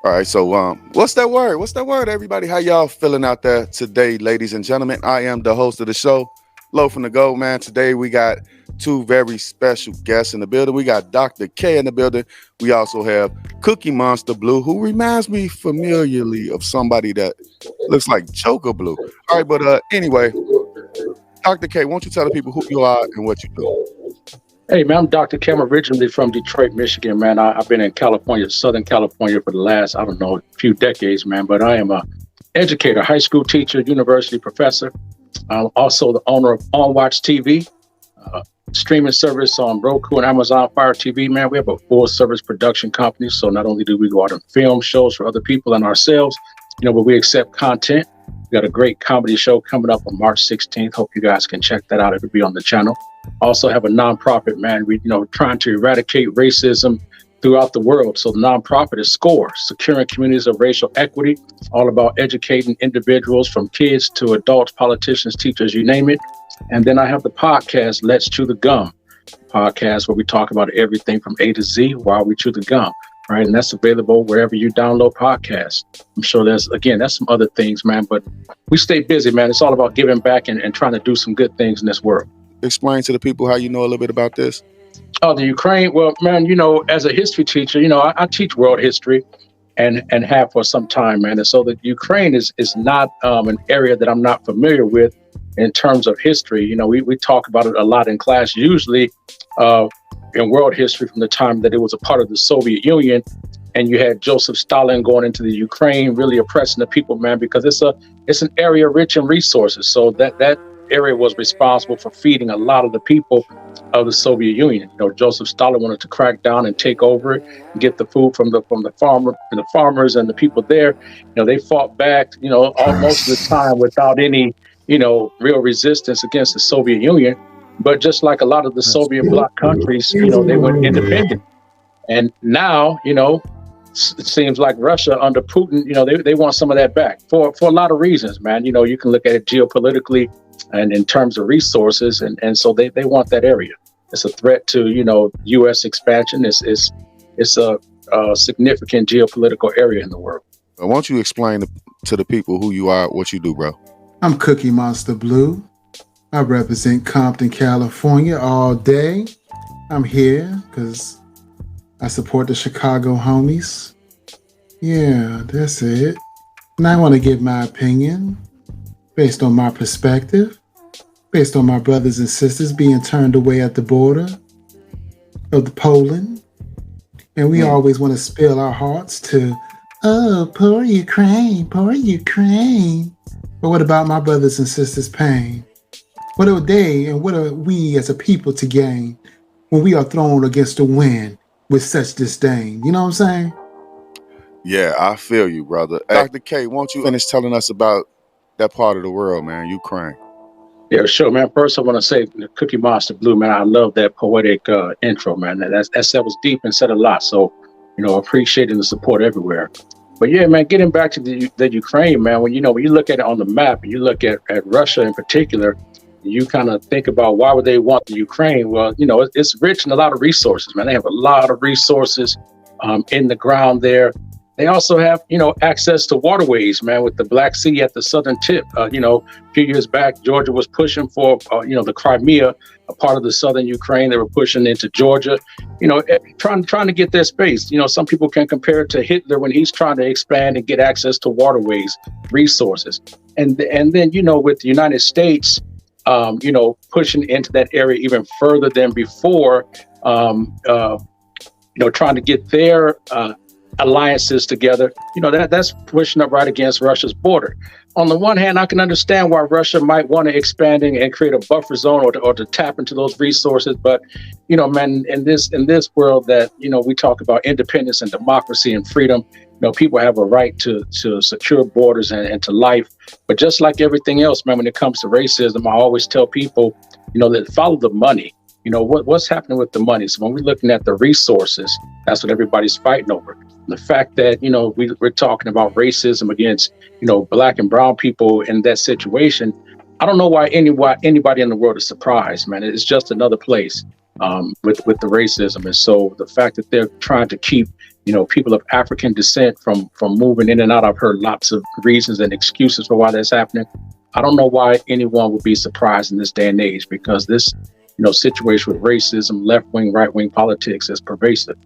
All right, so what's that word? What's that word, everybody? How y'all feeling out there today, ladies and gentlemen? I am the host of the show, Low from the Go, man. Today we got two very special guests in the building. We got Dr. K in the building. We also have Cookie Monster Blue, who reminds me familiarly of somebody that looks like Joker Blue. All right, but anyway, Dr. K, won't you tell the people who you are and what you do? Hey, man, I'm Dr. Kim, originally from Detroit, Michigan, man. I've been in California, Southern California for the last, I don't know, few decades, man. But I am a educator, high school teacher, university professor. I'm also the owner of On Watch TV, uh, streaming service on Roku and Amazon Fire TV, man. We have a full service production company. So not only do we go out and film shows for other people and ourselves, but we accept content. We got a great comedy show coming up on March 16th. Hope you guys can check that out. It'll be on the channel. Also have a nonprofit, man. We, trying to eradicate racism throughout the world. So the nonprofit is SCORE, Securing Communities of Racial Equity, all about educating individuals from kids to adults, politicians, teachers, you name it. And then I have the podcast, Let's Chew the Gum, podcast where we talk about everything from A to Z while we chew the gum, right? And that's available wherever you download podcasts. I'm sure that's some other things, man, but we stay busy, man. It's all about giving back and trying to do some good things in this world. Explain to the people how you know a little bit about this. Oh, the Ukraine. Well, man, as a history teacher, I teach world history and have for some time, man. And so the Ukraine is not an area that I'm not familiar with in terms of history. We talk about it a lot in class, usually in world history from the time that it was a part of the Soviet Union. And you had Joseph Stalin going into the Ukraine, really oppressing the people, man, because it's an area rich in resources. So that area was responsible for feeding a lot of the people of the Soviet Union. Joseph Stalin wanted to crack down and take over it, and get the food from the farmers and the people there. They fought back, most of the time without any, real resistance against the Soviet Union. But just like a lot of the Soviet bloc countries, they went independent. And now, it seems like Russia under Putin, they want some of that back for a lot of reasons, man. You can look at it geopolitically and in terms of resources. And so they want that area. It's a threat to, U.S. expansion. It's a significant geopolitical area in the world. I want you to explain to the people who you are, what you do, bro. I'm Cookie Monster Blue. I represent Compton, California all day. I'm here because I support the Chicago homies. Yeah, that's it. And I want to give my opinion based on my perspective, based on my brothers and sisters being turned away at the border of the Poland. And we always want to spill our hearts to, oh, poor Ukraine, poor Ukraine. But what about my brothers and sisters' pain? What are they and what are we as a people to gain when we are thrown against the wind with such disdain? You know what I'm saying? Yeah, I feel you, brother. Hey, Dr. K, won't you finish telling us about that part of the world, man, Ukraine? Yeah, sure, man. First, I want to say, Cookie Monster Blue, man, I love that poetic intro, man. That was deep and said a lot. So, appreciating the support everywhere. But yeah, man, getting back to the Ukraine, man, when you look at it on the map, and you look at Russia in particular, you kind of think about why would they want the Ukraine? Well, it's rich in a lot of resources, man. They have a lot of resources in the ground there. They also have, access to waterways, man, with the Black Sea at the southern tip. A few years back, Georgia was pushing for, the Crimea, a part of the southern Ukraine. They were pushing into Georgia, trying to get their space. Some people can compare it to Hitler when he's trying to expand and get access to waterways, resources. And then, with the United States, pushing into that area even further than before, trying to get their alliances together, that's pushing up right against Russia's border. On the one hand, I can understand why Russia might want to expand and create a buffer zone or to tap into those resources. But, man, in this world that, we talk about independence and democracy and freedom, people have a right to secure borders and to life. But just like everything else, man, when it comes to racism, I always tell people, that follow the money. What's happening with the money? So when we're looking at the resources, that's what everybody's fighting over. The fact that, we're talking about racism against, Black and brown people in that situation. I don't know why anybody in the world is surprised, man. It's just another place. with the racism. And so the fact that they're trying to keep, people of African descent from moving in and out. I've heard lots of reasons and excuses for why that's happening. I don't know why anyone would be surprised in this day and age, because this, situation with racism, left wing, right wing politics is pervasive.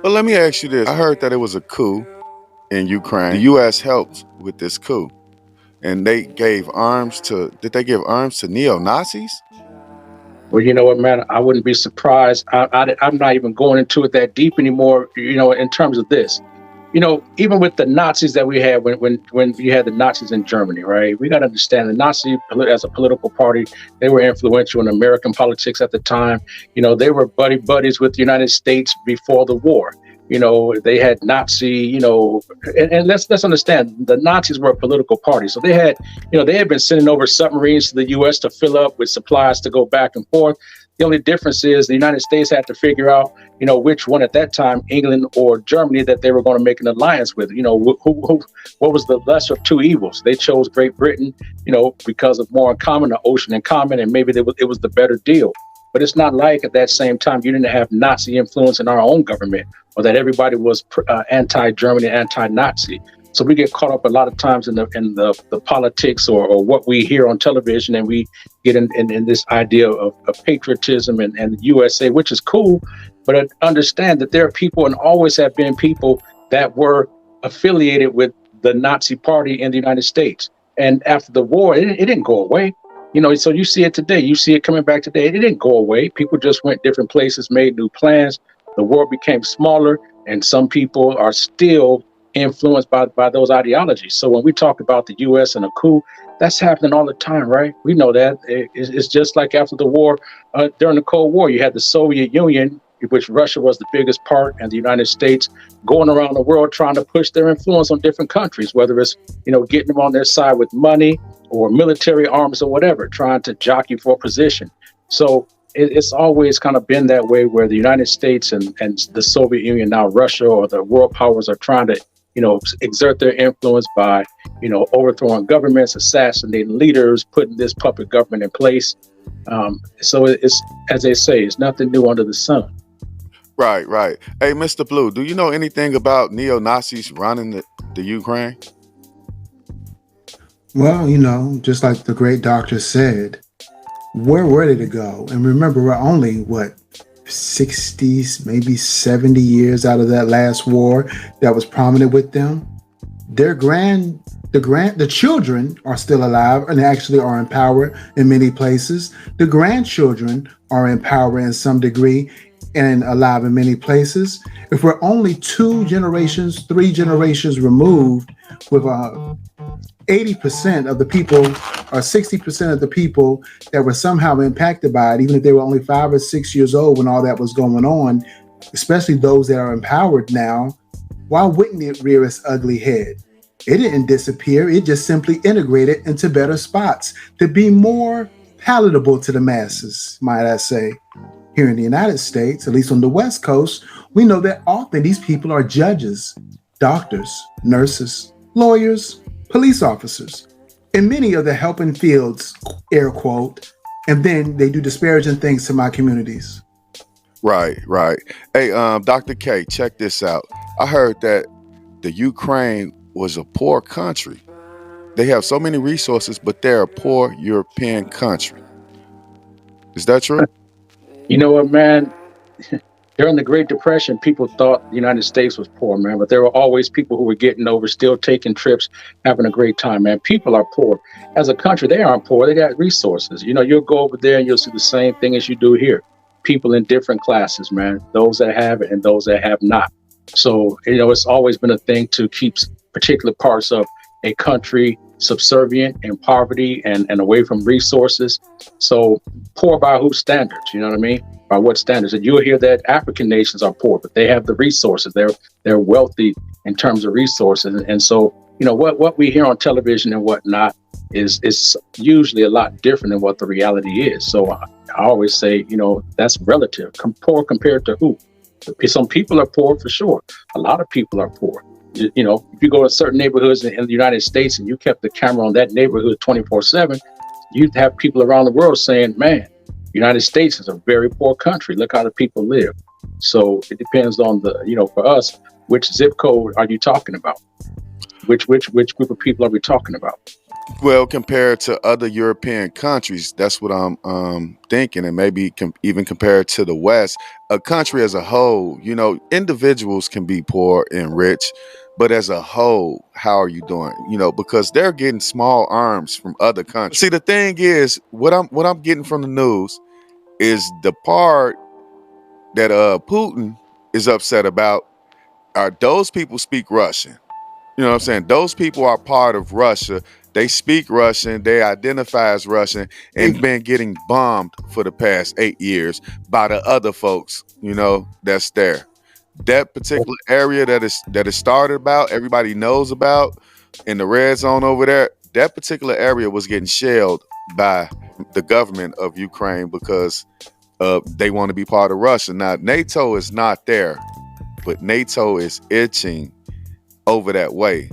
But let me ask you this. I heard that it was a coup in Ukraine. The U.S. helped with this coup. And they gave arms to, did they give arms to neo-Nazis? Well, you know what, man, I wouldn't be surprised. I'm not even going into it that deep anymore, in terms of this. Even with the Nazis that we had when you had the Nazis in Germany, right? We got to understand the Nazi as a political party, they were influential in American politics at the time. They were buddies with the United States before the war. They had Nazi, and let's understand the Nazis were a political party. So they had been sending over submarines to the U.S. to fill up with supplies to go back and forth. The only difference is the United States had to figure out, which one at that time, England or Germany, that they were going to make an alliance with. What was the lesser of two evils? They chose Great Britain, because of more in common, the ocean in common, and maybe it was the better deal. But it's not like at that same time you didn't have Nazi influence in our own government, or that everybody was anti-Germany, anti-Nazi. So we get caught up a lot of times in the politics or what we hear on television, and we get in this idea of patriotism and the USA, which is cool. But I understand that there are people, and always have been people, that were affiliated with the Nazi party in the United States. And after the war, it didn't go away. So you see it today. You see it coming back today. It didn't go away. People just went different places, made new plans. The world became smaller, and some people are still influenced by those ideologies. So when we talk about the U.S. and a coup, that's happening all the time, right? We know that. It's just like after the war, during the Cold War, you had the Soviet Union, which Russia was the biggest part, and the United States going around the world trying to push their influence on different countries, whether it's, getting them on their side with money or military arms or whatever, trying to jockey for a position. So it's always kind of been that way, where the United States and the Soviet Union, now Russia, or the world powers, are trying to, exert their influence by, overthrowing governments, assassinating leaders, putting this puppet government in place. So it's, as they say, it's nothing new under the sun. Right. Hey, Mr. Blue, do you know anything about neo-Nazis running the Ukraine? Well, just like the great doctor said, where were they to go? And remember, we're only, 60, maybe 70 years out of that last war that was prominent with them. The children are still alive and actually are in power in many places. The grandchildren are in power in some degree and alive in many places. If we're only 2 generations, 3 generations removed, with 80% of the people, or 60% of the people that were somehow impacted by it, even if they were only 5 or 6 years old when all that was going on, especially those that are empowered now, why wouldn't it rear its ugly head? It didn't disappear. It just simply integrated into better spots to be more palatable to the masses, might I say. Here in the United States, at least on the West Coast, we know that often these people are judges, doctors, nurses, lawyers, police officers, in many of the helping fields, air quote, and then they do disparaging things to my communities. Right. Hey, Dr. K, check this out. I heard that the Ukraine was a poor country. They have so many resources, but they're a poor European country. Is that true? You know what, man? During the Great Depression, people thought the United States was poor, man, but there were always people who were getting over, still taking trips, having a great time, man. People are poor. As a country, they aren't poor. They got resources. You'll go over there and you'll see the same thing as you do here. People in different classes, man, those that have it and those that have not. So, it's always been a thing to keep particular parts of a country subservient in poverty and away from resources. So poor by whose standards? You know what I mean? By what standards? And you'll hear that African nations are poor, but they have the resources. They're wealthy in terms of resources. And so, what we hear on television and whatnot is usually a lot different than what the reality is. So I always say, that's relative. Poor compared to who? Some people are poor for sure. A lot of people are poor. If you go to certain neighborhoods in the United States and you kept the camera on that neighborhood 24/7, you'd have people around the world saying, man, United States is a very poor country. Look how the people live. So it depends on for us, which zip code are you talking about? Which group of people are we talking about? Well, compared to other European countries, that's what I'm thinking, and maybe even compared to the West, a country as a whole. Individuals can be poor and rich, but as a whole, how are you doing? Because they're getting small arms from other countries. See, the thing is, what I'm getting from the news is the part that Putin is upset about are those people speak Russian. You know what I'm saying? Those people are part of Russia. They speak Russian. They identify as Russian and been getting bombed for the past 8 years by the other folks, that's there. That particular area that is started about, everybody knows about in the red zone over there, that particular area was getting shelled by the government of Ukraine because they want to be part of Russia. Now, NATO is not there, but NATO is itching over that way.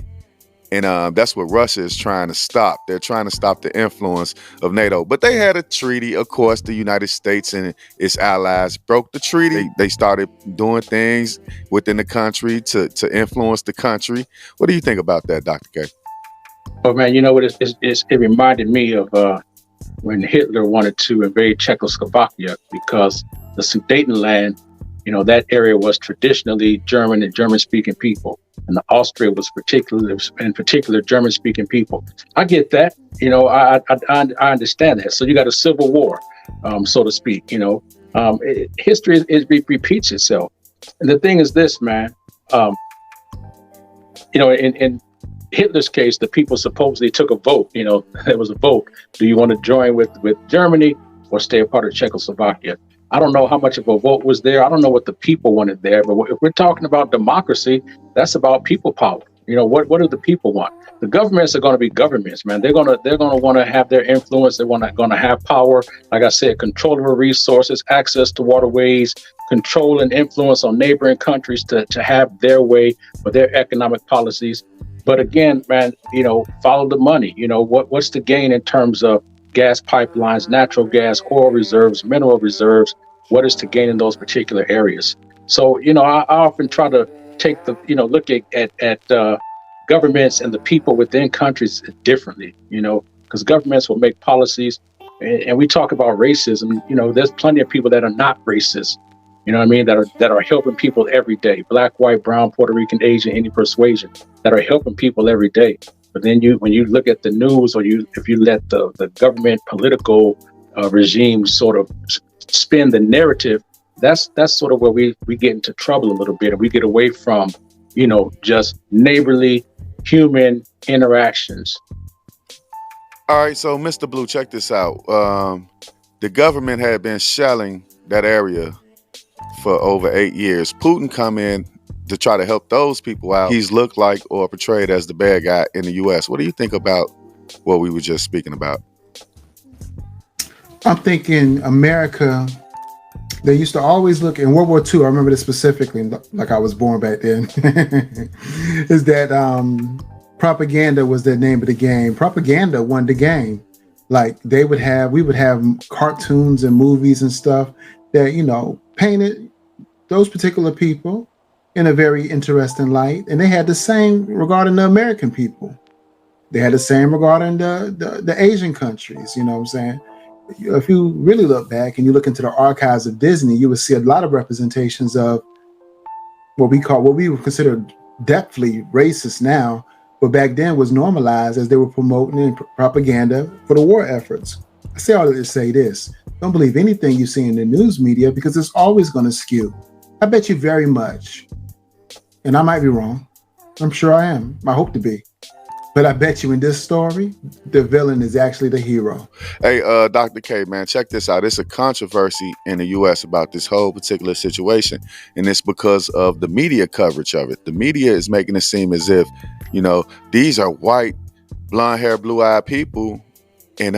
And that's what Russia is trying to stop. They're trying to stop the influence of NATO. But they had a treaty. Of course, the United States and its allies broke the treaty. They started doing things within the country to influence the country. What do you think about that, Dr. K? Oh man, you know what? It reminded me of when Hitler wanted to invade Czechoslovakia because the Sudetenland, that area was traditionally German and German-speaking people, and the Austria was in particular German-speaking people. I get that, I understand that. So you got a civil war, so to speak. History repeats itself, and the thing is this, man. In Hitler's case, the people supposedly took a vote. There was a vote. Do you want to join with Germany or stay a part of Czechoslovakia? I don't know how much of a vote was there. I don't know what the people wanted there. But if we're talking about democracy, that's about people power. What do the people want? The governments are going to be governments, man. They're going to want to have their influence. They're going to have power. Like I said, control over resources, access to waterways, control and influence on neighboring countries to have their way for their economic policies. But again, man, follow the money. What's the gain in terms of gas pipelines, natural gas, oil reserves, mineral reserves? What is to gain in those particular areas? So, I often try to take look at governments and the people within countries differently, because governments will make policies, and we talk about racism. There's plenty of people that are not racist. You know what I mean? That are helping people every day. Black, white, brown, Puerto Rican, Asian, any persuasion, that are helping people every day. But then when you look at the news, or if you let the government political regime sort of spin the narrative, that's sort of where we get into trouble a little bit, and we get away from just neighborly human interactions. All right, so Mr. Blue, check this out. The government had been shelling that area for over 8 years. Putin come in to try to help those people out. He's looked like or portrayed as the bad guy in the U.S. What do you think about what we were just speaking about? I'm thinking America, they used to always look in World War II. I remember this specifically, like I was born back then, is that propaganda was the name of the game. Propaganda won the game. Like we would have cartoons and movies and stuff that, painted those particular people in a very interesting light. And they had the same regarding the American people. They had the same regarding the Asian countries, you know what I'm saying? If you really look back and you look into the archives of Disney, you would see a lot of representations of what we would consider definitely racist now, but back then was normalized as they were promoting propaganda for the war efforts. I say all that to say this. Don't believe anything you see in the news media, because it's always going to skew. I bet you very much, and I might be wrong. I'm sure I am. I hope to be. But I bet you in this story, the villain is actually the hero. Hey, Dr. K, man, check this out. It's a controversy in the U.S. about this whole particular situation, and it's because of the media coverage of it. The media is making it seem as if, these are white, blonde-haired, blue-eyed people, and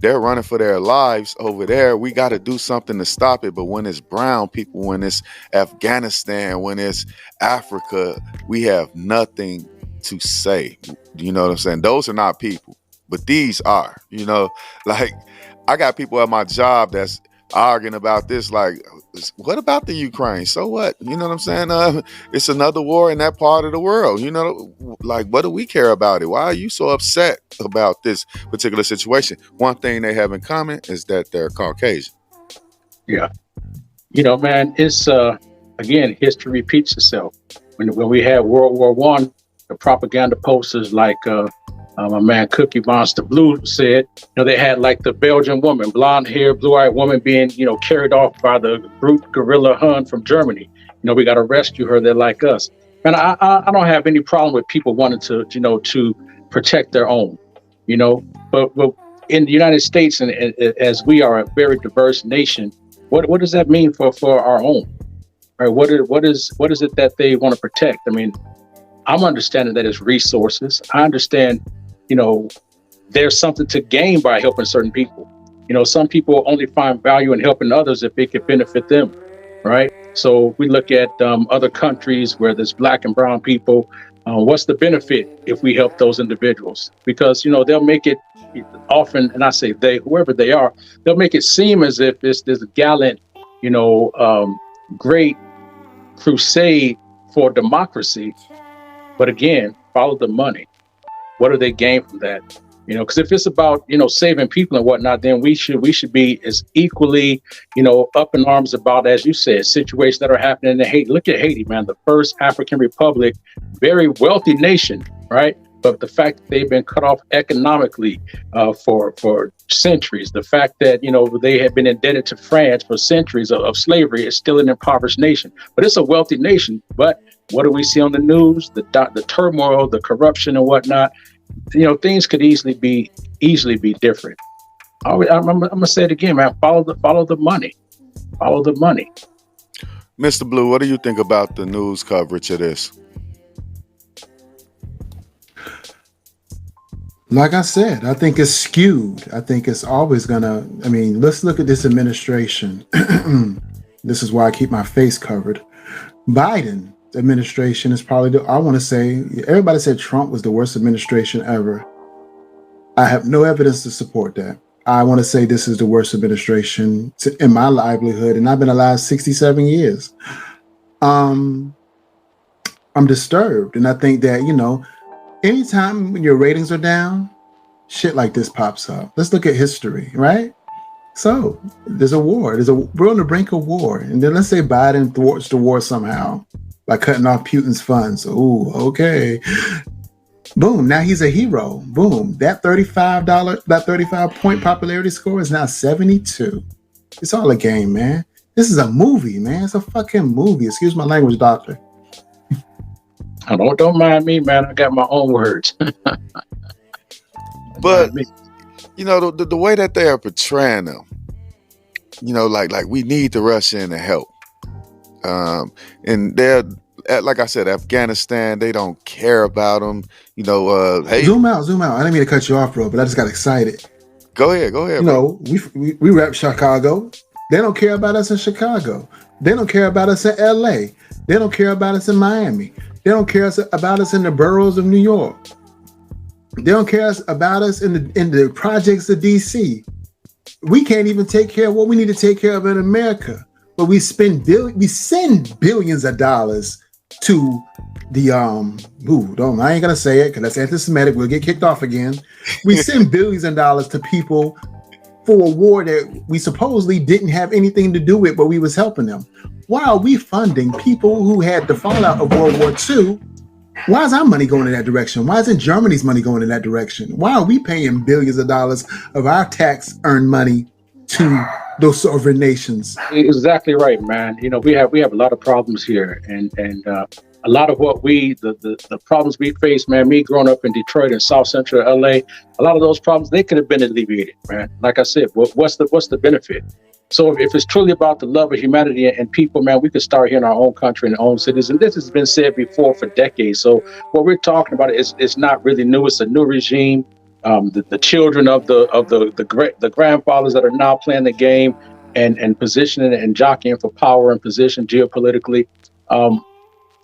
they're running for their lives over there. We got to do something to stop it. But when it's brown people, when it's Afghanistan, when it's Africa, we have nothing to say. You know what I'm saying? Those are not people, but these are, like I got people at my job that's arguing about this. Like, what about the Ukraine? So what? You know what I'm saying? It's another war in that part of the world. You know, like, what do we care about it? Why are you so upset about this particular situation? One thing they have in common is that they're Caucasian. Yeah. Man, it's again, history repeats itself. When we had World War One, the propaganda posters like my man Cookie Monster Blue said, they had like the Belgian woman, blonde hair, blue-eyed woman being, carried off by the brute gorilla Hun from Germany. We got to rescue her. They're like us. And I don't have any problem with people wanting to protect their own, but in the United States, and as we are a very diverse nation, what does that mean for our own? Right? What is it that they want to protect? I mean, I'm understanding that it's resources. I understand, there's something to gain by helping certain people. Some people only find value in helping others if it could benefit them, right? So we look at other countries where there's Black and brown people. What's the benefit if we help those individuals? Because, they'll make it often, and I say they, whoever they are, they'll make it seem as if it's this gallant, great crusade for democracy. But again, follow the money. What do they gain from that? Because if it's about, saving people and whatnot, then we should be as equally, up in arms about, as you said, situations that are happening in Haiti. Look at Haiti, man, the first African republic, very wealthy nation, right? But the fact that they've been cut off economically for centuries, the fact that, they have been indebted to France for centuries of slavery, is still an impoverished nation. But it's a wealthy nation. But what do we see on the news? The turmoil, the corruption and whatnot. Things could easily be different. I'm gonna say it again, man. Follow the money. Follow the money. Mr. Blue, what do you think about the news coverage of this? Like I said, I think it's skewed. I think it's always gonna. I mean, let's look at this administration. This is why I keep my face covered. Biden administration is probably I want to say, everybody said Trump was the worst administration ever. I have no evidence to support that. I want to say this is the worst administration in my livelihood, and I've been alive 67 years. I'm disturbed, and I think that, anytime when your ratings are down, shit like this pops up. Let's look at history, right? So there's a war. We're on the brink of war, and then let's say Biden thwarts the war somehow by cutting off Putin's funds. Ooh, okay. Boom, now he's a hero. Boom, that $35 popularity score is now 72. It's all a game, man. This is a movie, man. It's a fucking movie. Excuse my language, doctor. Don't mind me, man. I got my own words. But the way that they are portraying them, like we need to rush in and help. And they're, like I said, Afghanistan, they don't care about them. Hey, zoom out. I didn't mean to cut you off, bro, but I just got excited. Go ahead. We rep Chicago. They don't care about us in Chicago. They don't care about us in LA. They don't care about us in Miami. They don't care about us in the boroughs of New York. They don't care about us in the projects of DC. We can't even take care of what we need to take care of in America. But we send billions of dollars to the I ain't gonna say it because that's anti-Semitic. We'll get kicked off again. We send billions of dollars to people for a war that we supposedly didn't have anything to do with, but we was helping them. Why are we funding people who had the fallout of World War II? Why is our money going in that direction? Why isn't Germany's money going in that direction? Why are we paying billions of dollars of our tax-earned money to those sovereign nations? Exactly right, man. We have a lot of problems here, and a lot of what the problems we face, man. Me growing up in Detroit and South Central LA, a lot of those problems, they could have been alleviated, man. Like I said, what's the benefit? So if it's truly about the love of humanity and people, man, we could start here in our own country and our own cities. And this has been said before for decades. So what we're talking about is not really new. It's a new regime. The children of the grandfathers that are now playing the game and positioning and jockeying for power and position geopolitically.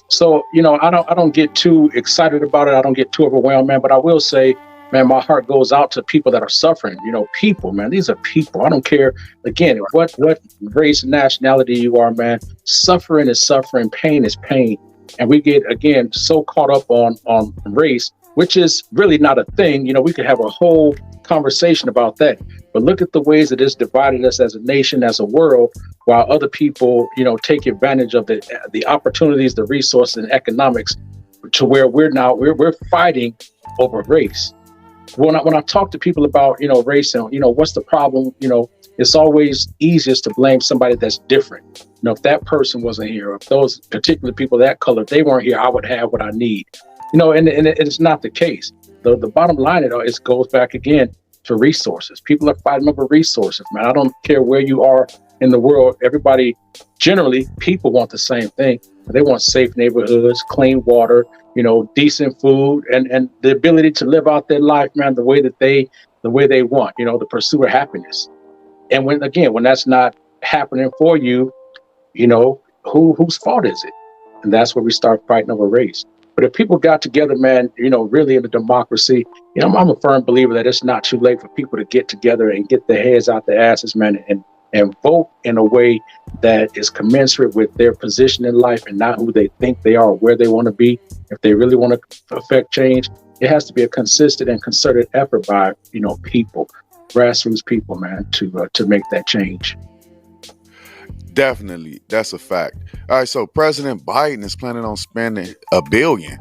So I don't get too excited about it. I don't get too overwhelmed, man. But I will say, man, my heart goes out to people that are suffering. People, man, these are people. I don't care, again, what race and nationality you are, man. Suffering is suffering, pain is pain. And we get, again, so caught up on race, which is really not a thing. We could have a whole conversation about that. But look at the ways that it's divided us as a nation, as a world, while other people, take advantage of the opportunities, the resources, and economics, to where we're fighting over race. When I talk to people about race and what's the problem, it's always easiest to blame somebody that's different. If that person wasn't here, if those particular people that color, if they weren't here, I would have what I need. And it's not the case. The bottom line, it goes back again to resources. People are fighting over resources, man. I don't care where you are in the world. Everybody, generally, people want the same thing. They want safe neighborhoods, clean water, decent food, and the ability to live out their life, man, the way they want, the pursuit of happiness. And when that's not happening for you, whose fault is it? And that's where we start fighting over race. But if people got together, man, really in a democracy, I'm a firm believer that it's not too late for people to get together and get their heads out their asses, man, and vote in a way that is commensurate with their position in life and not who they think they are or where they want to be. If they really want to affect change, it has to be a consistent and concerted effort by, people, grassroots people, man, to make that change. Definitely. That's a fact. All right. So President Biden is planning on spending $1 billion.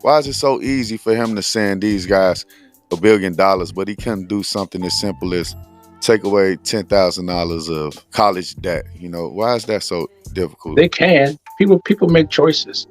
Why is it so easy for him to send these guys $1 billion, but he couldn't do something as simple as take away $10,000 of college debt? Why is that so difficult? They can. People make choices.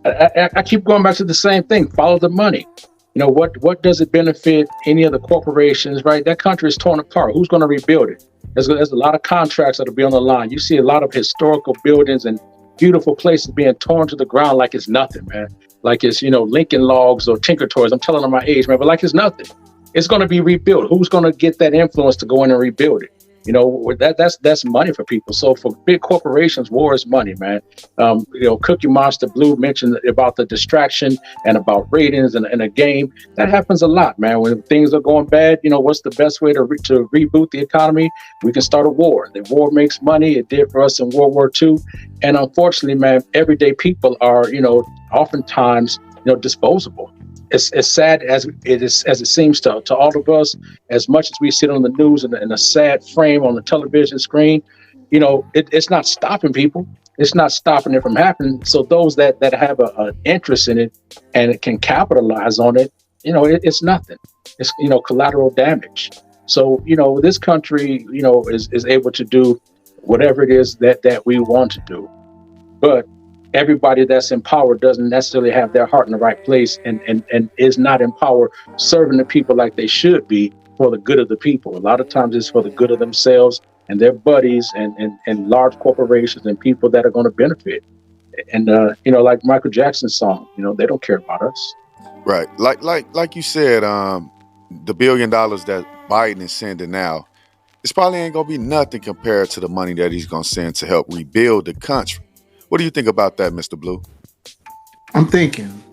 I keep going back to the same thing. Follow the money. What does it benefit any of the corporations, right? That country is torn apart. Who's going to rebuild it? There's a lot of contracts that'll be on the line. You see a lot of historical buildings and beautiful places being torn to the ground like it's nothing, man. Like it's, Lincoln Logs or Tinker Toys. I'm telling them my age, man, but like it's nothing. It's going to be rebuilt. Who's going to get that influence to go in and rebuild it? That's money for people. So for big corporations, war is money, man. Cookie Monster Blue mentioned about the distraction and about ratings and a game. That happens a lot, man. When things are going bad, what's the best way to reboot the economy? We can start a war. The war makes money. It did for us in World War II. And unfortunately, man, everyday people are, oftentimes, disposable. As sad as it seems to all of us, as much as we sit on the news in a sad frame on the television screen, it's not stopping people. It's not stopping it from happening. So those that have an interest in it and it can capitalize on it, it's nothing. It's collateral damage. So this country is able to do whatever it is that we want to do, but everybody that's in power doesn't necessarily have their heart in the right place and is not in power serving the people like they should be for the good of the people. A lot of times it's for the good of themselves and their buddies and large corporations and people that are going to benefit. And, like Michael Jackson's song, they don't care about us. Right. Like you said, the $1 billion that Biden is sending now, it's probably ain't going to be nothing compared to the money that he's going to send to help rebuild the country. What do you think about that, Mr. Blue? I'm thinking.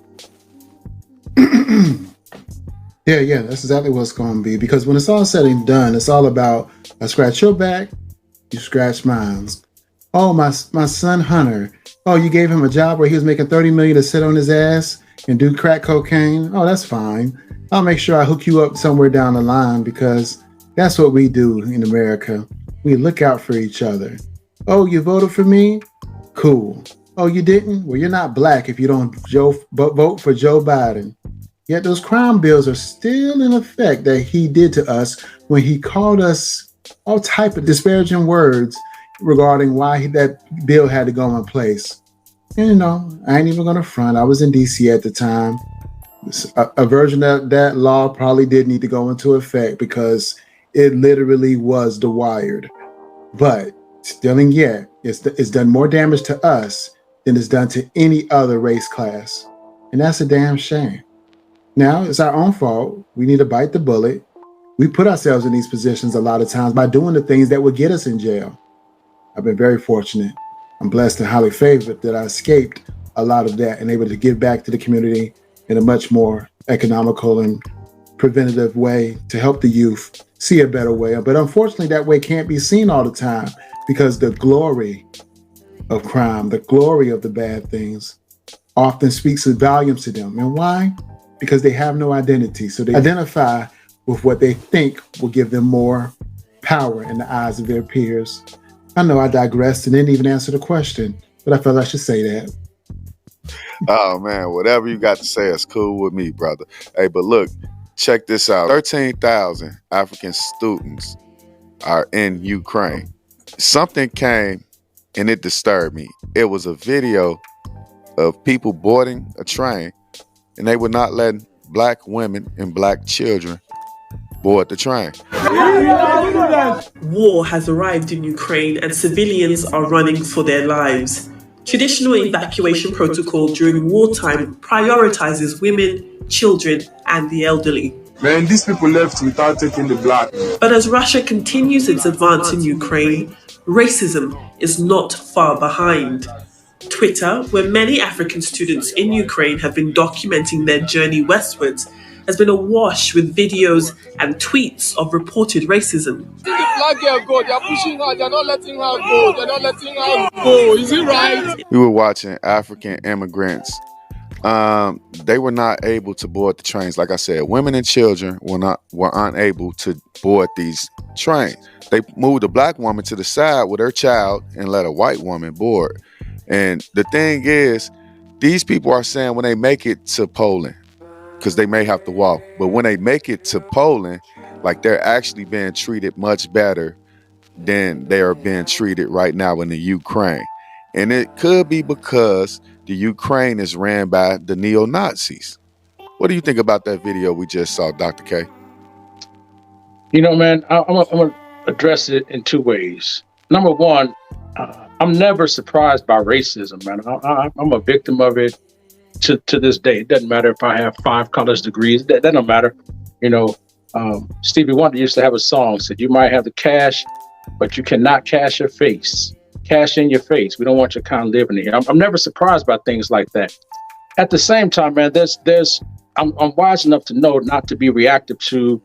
Yeah, that's exactly what it's going to be. Because when it's all said and done, it's all about, I scratch your back, you scratch mine. Oh, my son Hunter. Oh, you gave him a job where he was making $30 million to sit on his ass and do crack cocaine. Oh, that's fine. I'll make sure I hook you up somewhere down the line, because that's what we do in America. We look out for each other. Oh, you voted for me? Cool. Oh, you didn't? Well, you're not black if you don't vote for Joe Biden. Yet those crime bills are still in effect that he did to us when he called us all type of disparaging words regarding why that bill had to go in place. And, I ain't even going to front. I was in D.C. at the time. A version of that law probably did need to go into effect because it literally was the wired. But still and yet, it's done more damage to us than it's done to any other race class. And that's a damn shame. Now, it's our own fault. We need to bite the bullet. We put ourselves in these positions a lot of times by doing the things that would get us in jail. I've been very fortunate. I'm blessed and highly favored that I escaped a lot of that and able to give back to the community in a much more economical and preventative way to help the youth see a better way. But unfortunately, that way can't be seen all the time because the glory of crime, the glory of the bad things, often speaks volumes to them. And why? Because they have no identity. So they identify with what they think will give them more power in the eyes of their peers. I know I digressed and didn't even answer the question, but I felt I should say that. Oh man, whatever you got to say is cool with me, brother. Hey, but look, check this out. 13,000 African students are in Ukraine. Something came and it disturbed me. It was a video of people boarding a train and they were not letting black women and black children board the train. War has arrived in Ukraine and civilians are running for their lives. Traditional evacuation protocol during wartime prioritizes women, children, and the elderly. Man, these people left without taking the black. But as Russia continues its advance in Ukraine, racism is not far behind. Twitter, where many African students in Ukraine have been documenting their journey westwards, has been awash with videos and tweets of reported racism. See the black girl go, they're pushing her, they're not letting her go, they're not letting her go. Is it right? We were watching African immigrants. They were not able to board the trains. Like I said, women and children were unable to board these trains. They moved a black woman to the side with her child and let a white woman board. And the thing is, these people are saying when they make it to Poland, because they may have to walk, but when they make it to Poland, like they're actually being treated much better than they are being treated right now in the Ukraine. And it could be because the Ukraine is ran by the neo-Nazis. What do you think about that video we just saw, Dr. K? You know, man, I'm going to address it in two ways. Number one, I'm never surprised by racism, man. I'm a victim of it to this day. It doesn't matter if I have 5 college degrees. That doesn't matter. You know, Stevie Wonder used to have a song said, "You might have the cash, but you cannot cash your face. Cash in your face. We don't want your kind living here." I'm never surprised by things like that. At the same time, man, I'm wise enough to know not to be reactive to,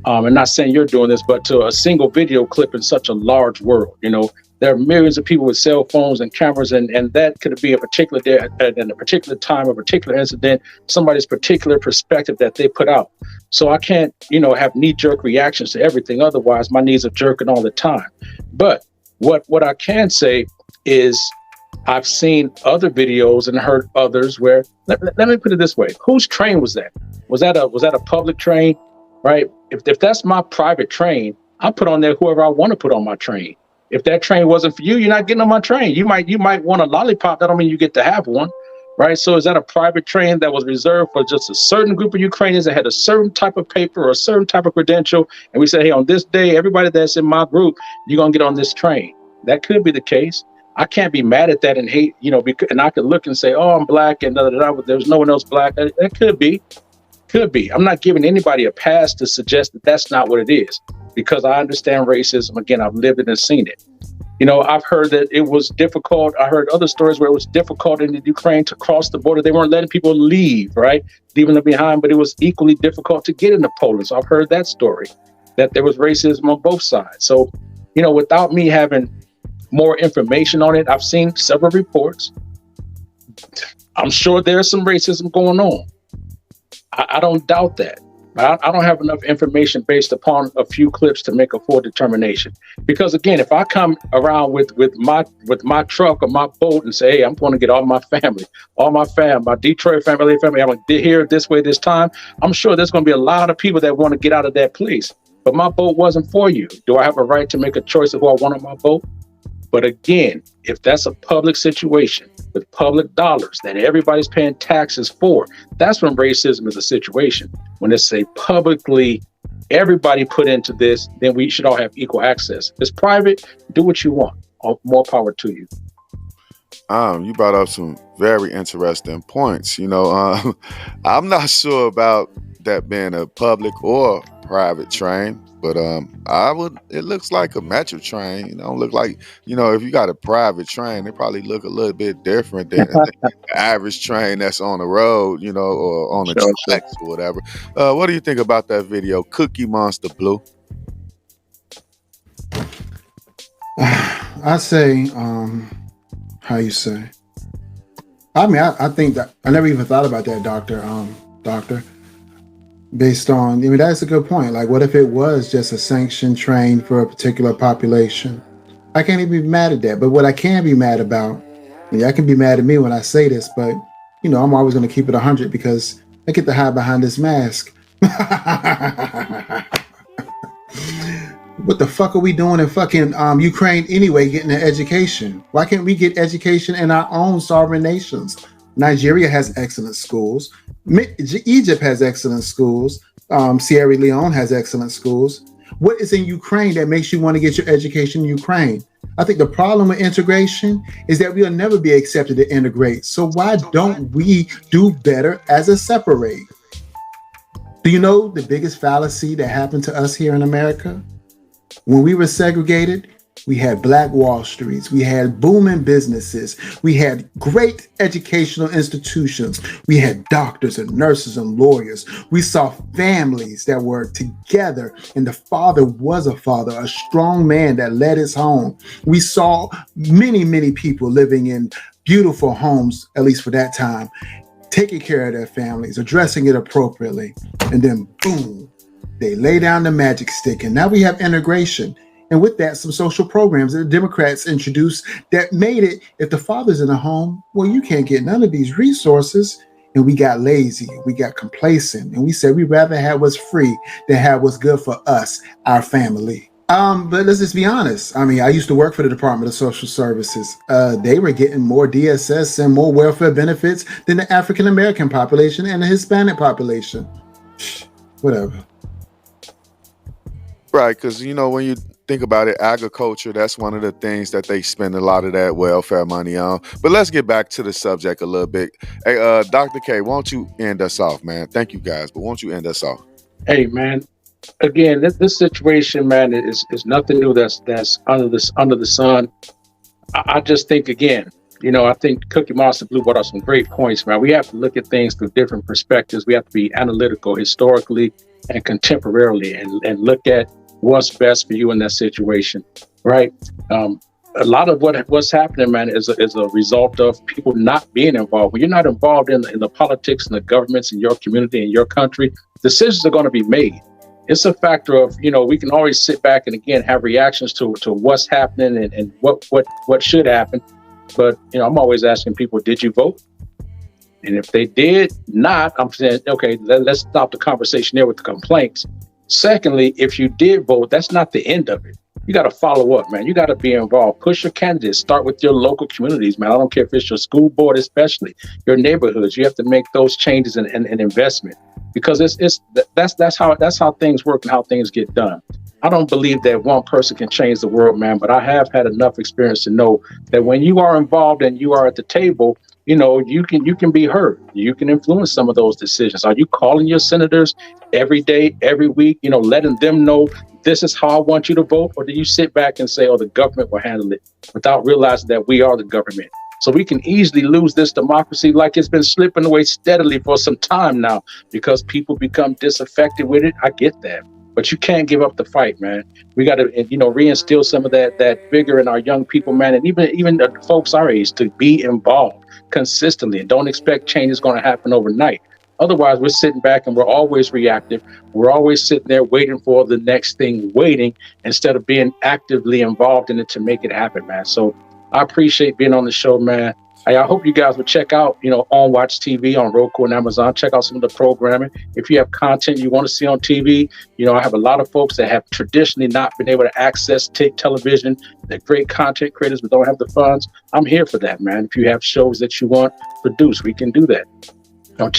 and not saying you're doing this, but to a single video clip in such a large world. You know, there are millions of people with cell phones and cameras, and that could be a particular day, at a particular time, a particular incident, somebody's particular perspective that they put out. So I can't, have knee-jerk reactions to everything. Otherwise, my knees are jerking all the time. But what I can say is I've seen other videos and heard others where, let me put it this way. Whose train was that? Was that a public train, right? If that's my private train, I put on there whoever I want to put on my train. If that train wasn't for you, you're not getting on my train. You might want a lollipop. That don't mean you get to have one, right? So is that a private train that was reserved for just a certain group of Ukrainians that had a certain type of paper or a certain type of credential? And we say, hey, on this day, everybody that's in my group, you're going to get on this train. That could be the case. I can't be mad at that and hate, because, and I could look and say, oh, I'm black and there's no one else black. That could be. I'm not giving anybody a pass to suggest that that's not what it is, because I understand racism. Again, I've lived it and seen it. I've heard that it was difficult. I heard other stories where it was difficult in the Ukraine to cross the border. They weren't letting people leave, right? Leaving them behind, but it was equally difficult to get into Poland. So I've heard that story, that there was racism on both sides. So, without me having more information on it, I've seen several reports. I'm sure there's some racism going on. I don't doubt that. I don't have enough information based upon a few clips to make a full determination. Because again, if I come around with my truck or my boat and say, hey, I'm going to get all my family, my Detroit family, I'm going to here this way this time, I'm sure there's going to be a lot of people that want to get out of that place. But my boat wasn't for you. Do I have a right to make a choice of who I want on my boat? But again, if that's a public situation with public dollars that everybody's paying taxes for, that's when racism is a situation. When it's a publicly, everybody put into this, then we should all have equal access. If it's private, do what you want. More power to you. You brought up some very interesting points. I'm not sure about that being a public or private train, but it looks like a metro train. You know, look like, if you got a private train, it probably look a little bit different than the average train that's on the road, or on the Sure, sure. tracks or whatever. What do you think about that video, Cookie Monster Blue? I say, how you say? I mean, I think that I never even thought about that, doctor. Based on, that's a good point. Like, what if it was just a sanctioned train for a particular population? I can't even be mad at that. But what I can be mad about, I can be mad at me when I say this, but I'm always going to keep it 100 because I get to hide behind this mask. What the fuck are we doing in fucking Ukraine anyway, getting an education? Why can't we get education in our own sovereign nations? Nigeria has excellent schools. Egypt has excellent schools. Sierra Leone has excellent schools. What is in Ukraine that makes you want to get your education in Ukraine? I think the problem with integration is that we'll never be accepted to integrate. So why don't we do better as a separate? Do you know the biggest fallacy that happened to us here in America? When we were segregated, we had Black Wall Streets, we had booming businesses, we had great educational institutions, we had doctors and nurses and lawyers. We saw families that were together, and the father was a father, a strong man that led his home. We saw many, many people living in beautiful homes, at least for that time, taking care of their families, addressing it appropriately, and then boom, they lay down the magic stick, and now we have integration. And with that, some social programs that the Democrats introduced that made it, if the father's in a home, well, you can't get none of these resources. And we got lazy, we got complacent, and we said we'd rather have what's free than have what's good for us, our family. But let's just be honest. I mean, I used to work for the Department of Social Services. They were getting more DSS and more welfare benefits than the African American population and the Hispanic population. Whatever. Right, because when you think about it, agriculture, that's one of the things that they spend a lot of that welfare money on. But let's get back to the subject a little bit. Hey, Dr. K, won't you end us off, man? Thank you guys, but won't you end us off? Hey, man. Again, this situation, man, is nothing new that's under the sun. I just think, again, I think Cookie Monster Blue brought up some great points, man. We have to look at things through different perspectives. We have to be analytical, historically and contemporarily, and look at what's best for you in that situation, right? A lot of what's happening, man, is a result of people not being involved. When you're not involved in the politics and the governments in your community and your country, decisions are going to be made. It's a factor of, we can always sit back and again have reactions to what's happening and what should happen. But I'm always asking people, did you vote? And if they did not, I'm saying, okay, let's stop the conversation there with the complaints. Secondly, if you did vote, that's not the end of it. You got to follow up, man. You got to be involved. Push your candidates. Start with your local communities, man. I don't care if it's your school board, especially your neighborhoods. You have to make those changes and investment, because that's how things work and how things get done. I don't believe that one person can change the world, man. But I have had enough experience to know that when you are involved and you are at the table, you can be heard. You can influence some of those decisions. Are you calling your senators every day, every week, letting them know this is how I want you to vote? Or do you sit back and say, oh, the government will handle it, without realizing that we are the government? So we can easily lose this democracy like it's been slipping away steadily for some time now because people become disaffected with it. I get that. But you can't give up the fight, man. We got to, reinstill some of that vigor in our young people, man, and even the folks our age to be involved consistently, and don't expect change is going to happen overnight. Otherwise, we're sitting back and we're always reactive. We're always sitting there waiting for the next thing, instead of being actively involved in it to make it happen, man. So I appreciate being on the show, man. I hope you guys will check out, On Watch TV on Roku and Amazon. Check out some of the programming. If you have content you want to see on TV, I have a lot of folks that have traditionally not been able to access television. They're great content creators but don't have the funds. I'm here for that, man. If you have shows that you want produced, we can do that.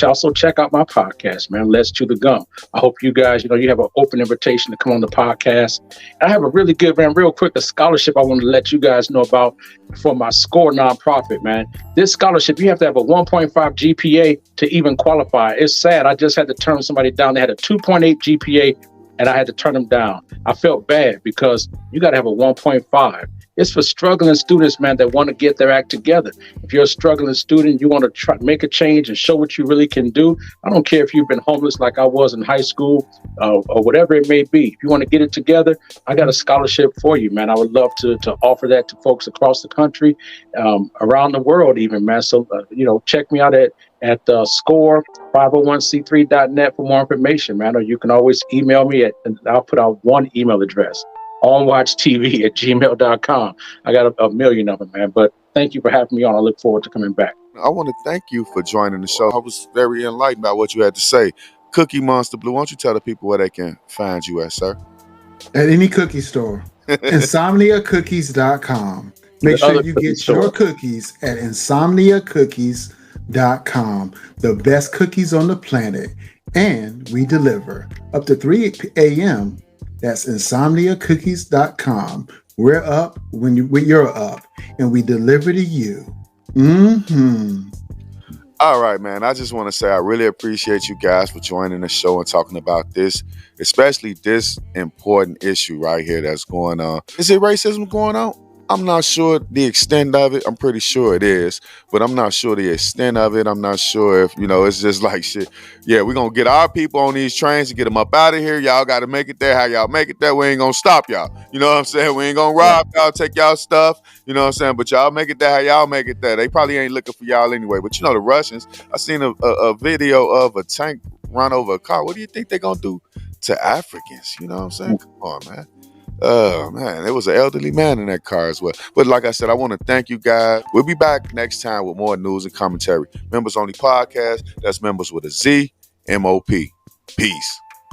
Also check out my podcast, man. Let's Chew the Gum. I hope you guys, you have an open invitation to come on the podcast. I have a really good, man, real quick, a scholarship I want to let you guys know about for my SCORE nonprofit, man. This scholarship, you have to have a 1.5 GPA to even qualify. It's sad. I just had to turn somebody down. They had a 2.8 GPA and I had to turn them down. I felt bad because you got to have a 1.5. It's for struggling students, man, that want to get their act together. If you're a struggling student, you want to try make a change and show what you really can do. I don't care if you've been homeless like I was in high school, or whatever it may be. If you want to get it together, I got a scholarship for you, man. I would love to offer that to folks across the country, around the world, even, man. So, check me out at score 501c3.net for more information, man. Or you can always email me and I'll put out one email address, onwatchtv@gmail.com. I got a million of them, man. But thank you for having me on. I look forward to coming back. I want to thank you for joining the show. I was very enlightened by what you had to say. Cookie Monster Blue, why don't you tell the people where they can find you at, sir? At any cookie store. InsomniaCookies.com. Make sure you get your cookies at InsomniaCookies.com. The best cookies on the planet. And we deliver up to 3 a.m. That's InsomniaCookies.com. We're up when you're up, and we deliver to you. Mm-hmm. All right, man. I just want to say I really appreciate you guys for joining the show and talking about this, especially this important issue right here that's going on. Is it racism going on? I'm not sure the extent of it. I'm pretty sure it is, but I'm not sure the extent of it. I'm not sure if, it's just like shit. Yeah, we're going to get our people on these trains and get them up out of here. Y'all got to make it there. How y'all make it there? We ain't going to stop y'all. You know what I'm saying? We ain't going to rob y'all, take y'all stuff. You know what I'm saying? But y'all make it there. How y'all make it there? They probably ain't looking for y'all anyway. But the Russians, I seen a video of a tank run over a car. What do you think they're going to do to Africans? You know what I'm saying? Come on, man. Oh, man, there was an elderly man in that car as well. But like I said, I want to thank you guys. We'll be back next time with more news and commentary. Members Only Podcast. That's members with a Z, M.O.P. Peace.